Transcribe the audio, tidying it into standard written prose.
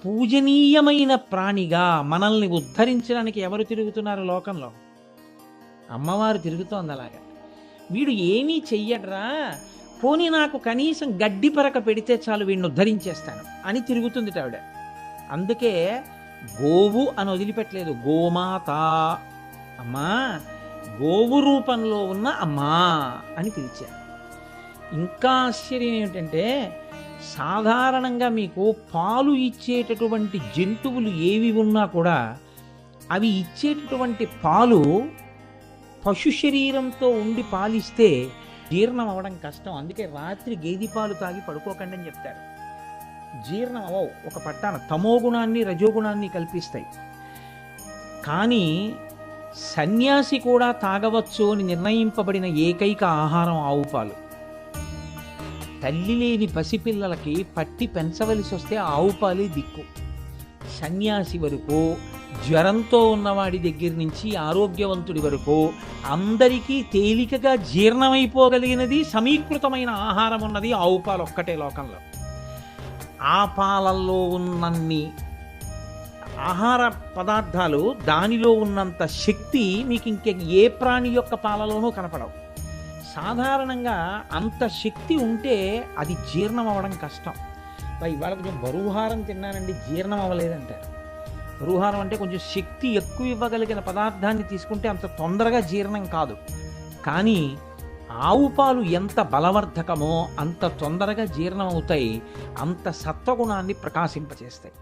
పూజనీయమైన ప్రాణిగా మనల్ని ఉద్ధరించడానికి ఎవరు తిరుగుతున్నారు లోకంలో? అమ్మవారు తిరుగుతోంది అలాగా. వీడు ఏమీ చెయ్యడ్రా, పోనీ నాకు కనీసం గడ్డి పరక పెడితే చాలు వీడిని ఉద్ధరించేస్తాను అని తిరుగుతుంది ఆవిడ. అందుకే గోవు అని వదిలిపెట్టలేదు, గోమాత, అమ్మా గోవు రూపంలో ఉన్న అమ్మా అని పిలిచారు. ఇంకా ఆశ్చర్యం ఏమిటంటే, సాధారణంగా మీకు పాలు ఇచ్చేటటువంటి జంతువులు ఏవి ఉన్నా కూడా అవి ఇచ్చేటటువంటి పాలు పశు శరీరంతో ఉండి పాలిస్తే జీర్ణం అవ్వడం కష్టం. అందుకే రాత్రి గేదె పాలు తాగి పడుకోకండి అని చెప్తారు. జీర్ణం అవ్వవు, ఒక పట్టాన తమోగుణాన్ని రజోగుణాన్ని కల్పిస్తాయి. కానీ సన్యాసి కూడా తాగవచ్చు అని నిర్ణయింపబడిన ఏకైక ఆహారం ఆవు పాలు. తల్లి లేని పసిపిల్లలకి పట్టి పెంచవలసి వస్తే ఆవు పాలే దిక్కు. సన్యాసి వరకు, జ్వరంతో ఉన్నవాడి దగ్గర నుంచి ఆరోగ్యవంతుడి వరకు అందరికీ తేలికగా జీర్ణమైపోగలిగినది, సమీకృతమైన ఆహారం ఉన్నది ఆవు పాలు ఒక్కటే లోకంలో. ఆ పాలల్లో ఉన్నన్ని ఆహార పదార్థాలు, దానిలో ఉన్నంత శక్తి మీకు ఇంకే ఏ ప్రాణి యొక్క పాలలోనూ కనపడవు. సాధారణంగా అంత శక్తి ఉంటే అది జీర్ణం అవ్వడం కష్టం. ఇవాళ కొంచెం బరువుహారం తిన్నానండి, జీర్ణం అవ్వలేదంటారు. బరువుహారం అంటే కొంచెం శక్తి ఎక్కువ ఇవ్వగలిగిన పదార్థాన్ని తీసుకుంటే అంత తొందరగా జీర్ణం కాదు. కానీ ఆవు పాలు ఎంత బలవర్ధకమో అంత తొందరగా జీర్ణం అవుతాయి, అంత సత్వగుణాన్ని ప్రకాశింపచేస్తాయి.